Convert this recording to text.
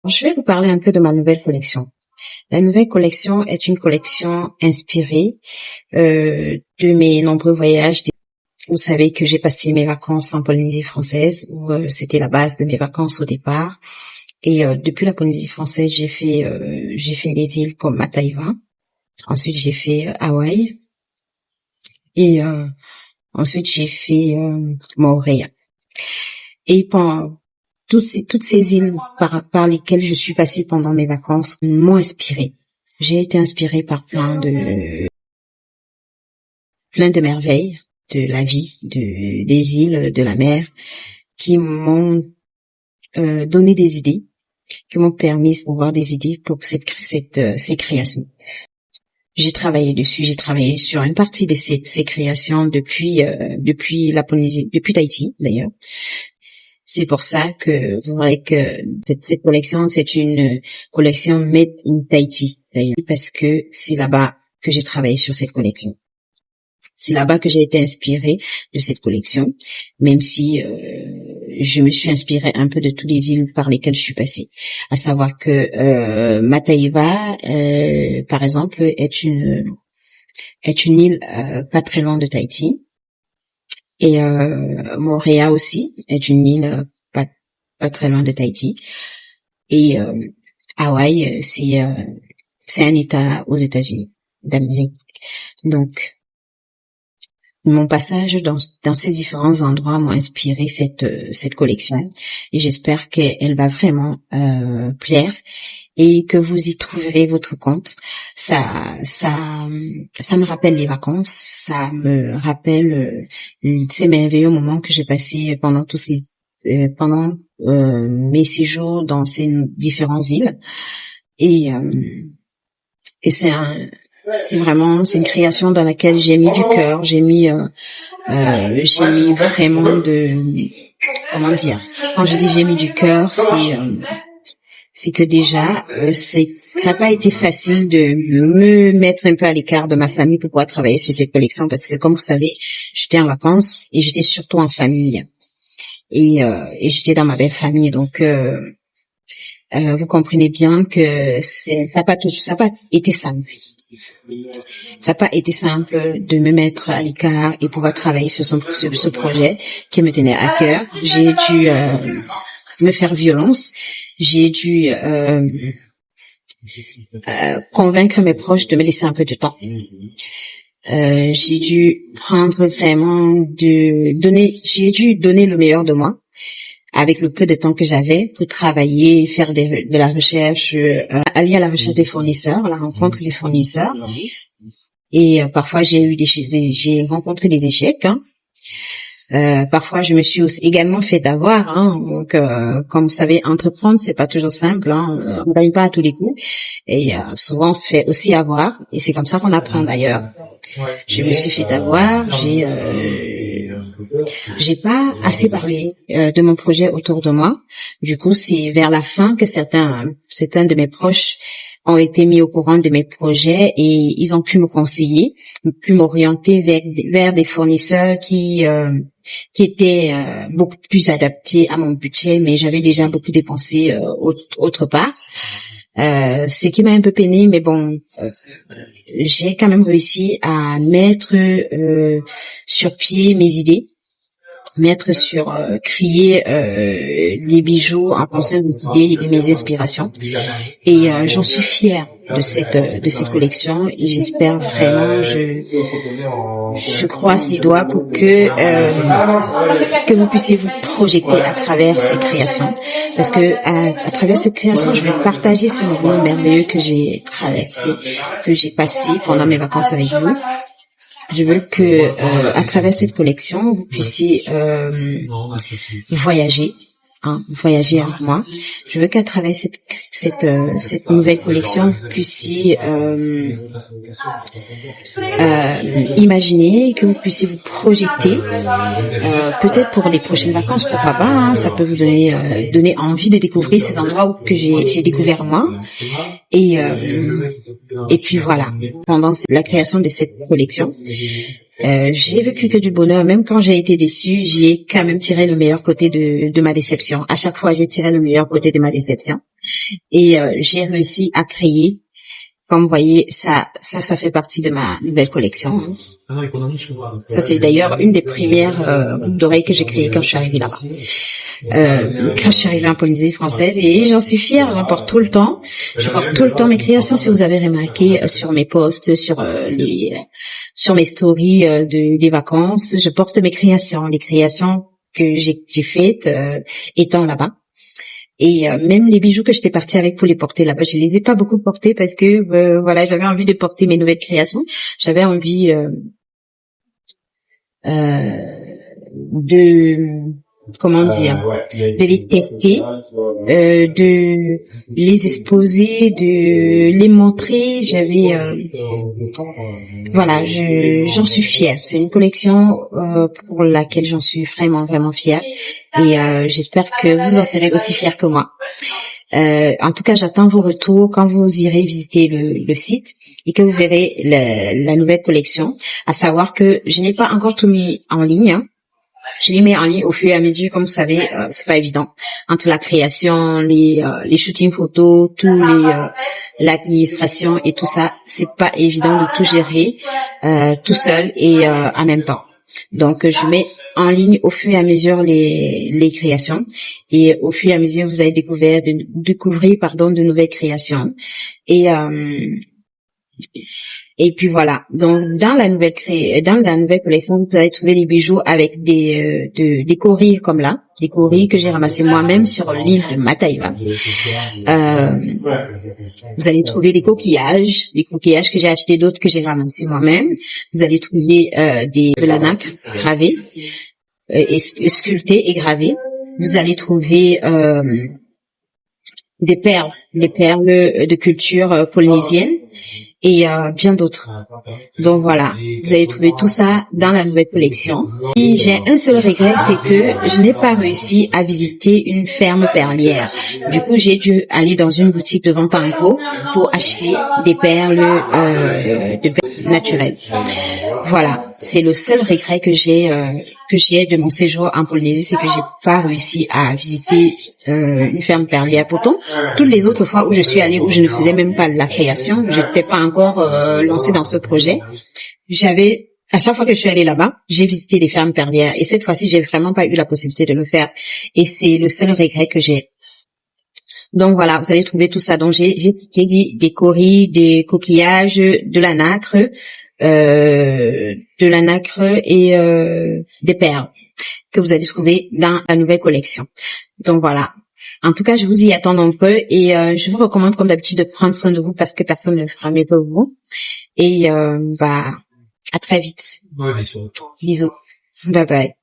Je vais vous parler un peu de ma nouvelle collection. La nouvelle collection est une collection inspirée de mes nombreux voyages. Vous savez que j'ai passé mes vacances en Polynésie française, où c'était la base de mes vacances au départ. Et depuis la Polynésie française, j'ai fait des îles comme Mataiva. Ensuite, j'ai fait Hawaï. Et ensuite, j'ai fait Moorea. Et pendant toutes ces îles par lesquelles je suis passée pendant mes vacances m'ont inspirée. J'ai été inspirée par plein de merveilles de la vie, des îles, de la mer, qui m'ont donné des idées, qui m'ont permis d'avoir des idées pour ces créations. J'ai travaillé dessus, j'ai travaillé sur une partie de ces créations depuis la Polynésie, depuis Tahiti d'ailleurs. C'est pour ça que vous verrez que cette collection, c'est une collection made in Tahiti, d'ailleurs, parce que c'est là-bas que j'ai travaillé sur cette collection. C'est là-bas que j'ai été inspirée de cette collection, même si je me suis inspirée un peu de toutes les îles par lesquelles je suis passée. À savoir que Mataiva, par exemple, est une île pas très loin de Tahiti. Et Moorea aussi est une île pas très loin de Tahiti. Et Hawaï, c'est un État aux États-Unis d'Amérique. Donc, mon passage dans ces différents endroits m'a inspiré cette collection, et j'espère qu'elle va vraiment plaire et que vous y trouverez votre compte. Ça me rappelle les vacances, ça me rappelle ces merveilleux moments que j'ai passés pendant mes séjours dans ces différentes îles. Et c'est une création dans laquelle j'ai mis du cœur, j'ai mis vraiment comment dire, quand je dis j'ai mis du cœur, c'est que déjà ça n'a pas été facile de me mettre un peu à l'écart de ma famille pour pouvoir travailler sur cette collection, parce que comme vous savez, j'étais en vacances et j'étais surtout en famille, et j'étais dans ma belle famille, donc vous comprenez bien que ça n'a pas été simple. Ça n'a pas été simple de me mettre à l'écart et pouvoir travailler sur ce projet qui me tenait à cœur. J'ai dû me faire violence. J'ai dû convaincre mes proches de me laisser un peu de temps. J'ai dû j'ai dû donner le meilleur de moi avec le peu de temps que j'avais pour travailler, faire de la recherche, aller à la recherche des fournisseurs, à la rencontre des fournisseurs. Et parfois j'ai rencontré des échecs. Parfois je me suis aussi également fait avoir. Donc, comme vous savez, entreprendre c'est pas toujours simple. On gagne pas à tous les coups. Et souvent on se fait aussi avoir. Et c'est comme ça qu'on apprend d'ailleurs. Je me suis fait avoir. J'ai pas assez parlé de mon projet autour de moi. Du coup, c'est vers la fin que certains de mes proches ont été mis au courant de mes projets, et ils ont pu me conseiller, pu m'orienter vers des fournisseurs qui étaient beaucoup plus adaptés à mon budget, mais j'avais déjà beaucoup dépensé autre part. Ce qui m'a un peu peiné, mais bon, j'ai quand même réussi à mettre sur pied mes idées, créer les bijoux en fonction des idées et de mes inspirations. Et j'en suis fière de cette collection, et j'espère vraiment, je croise les doigts pour que vous puissiez vous projeter à travers ces créations, parce que à travers cette création, je vais partager ces moments merveilleux que j'ai traversés, que j'ai passés pendant mes vacances avec vous. Je veux que à travers cette collection, vous puissiez voyager avec moi. Je veux qu'à travers cette nouvelle collection, vous puissiez imaginer, que vous puissiez vous projeter, peut-être pour les prochaines vacances, pourquoi pas. Ça peut vous donner envie de découvrir ces endroits que j'ai découvert moi. Et puis voilà, pendant la création de cette collection, j'ai vécu que du bonheur. Même quand j'ai été déçue, j'ai quand même tiré le meilleur côté de ma déception. À chaque fois, j'ai tiré le meilleur côté de ma déception. Et j'ai réussi à créer. Comme vous voyez, ça fait partie de ma nouvelle collection. Ça, c'est d'ailleurs une des premières boucles d'oreilles que j'ai créées quand je suis arrivée là-bas. Quand je suis arrivée en Polynésie française, et j'en suis fière, j'en porte tout le temps. Je porte tout le temps mes créations. Si vous avez remarqué sur mes posts, sur mes stories des vacances, je porte mes créations, les créations que j'ai faites étant là-bas. Et même les bijoux que j'étais partie avec pour les porter là-bas, je les ai pas beaucoup portés parce que voilà, j'avais envie de porter mes nouvelles créations. J'avais envie de comment dire, de les tester, de les exposer, de les montrer. J'avais voilà, j'en suis fière. C'est une collection pour laquelle j'en suis vraiment fière, et j'espère que vous en serez aussi fiers que moi. En tout cas, j'attends vos retours quand vous irez visiter le site et que vous verrez la nouvelle collection. À savoir que je n'ai pas encore tout mis en ligne, hein. Je les mets en ligne au fur et à mesure, comme vous savez, c'est pas évident. Entre la création, les shootings photos, l'administration et tout ça, c'est pas évident de tout gérer tout seul et en même temps. Donc je mets en ligne au fur et à mesure les créations, et au fur et à mesure vous allez découvrir de nouvelles créations. Et puis voilà. Donc dans la nouvelle collection, vous allez trouver les bijoux avec des coris comme là, des coris que j'ai ramassés moi-même sur l'île de Mataiva. Vous allez trouver des coquillages que j'ai achetés, d'autres que j'ai ramassés moi-même. Vous allez trouver de la nacre gravée, et sculptée et gravée. Vous allez trouver des perles de culture polynésienne, et bien d'autres. Donc voilà, vous allez trouver tout ça dans la nouvelle collection. Et j'ai un seul regret, c'est que je n'ai pas réussi à visiter une ferme perlière. Du coup, j'ai dû aller dans une boutique de vente en gros pour acheter des perles naturelles. Voilà, c'est le seul regret que j'ai de mon séjour en Polynésie, c'est que j'ai pas réussi à visiter une ferme perlière. Pourtant, toutes les autres fois où je suis allée, où je ne faisais même pas la création, je n'étais pas encore lancée dans ce projet, à chaque fois que je suis allée là-bas, j'ai visité les fermes perlières, et cette fois-ci, j'ai vraiment pas eu la possibilité de le faire, et c'est le seul regret que j'ai. Donc voilà, vous allez trouver tout ça. Donc j'ai dit des coris, des coquillages, de la nacre et des perles que vous allez trouver dans la nouvelle collection. Donc voilà. En tout cas, je vous y attends nombreux, et je vous recommande comme d'habitude de prendre soin de vous, parce que personne ne le fera mieux que vous. Et à très vite. Bisous. Bye bye.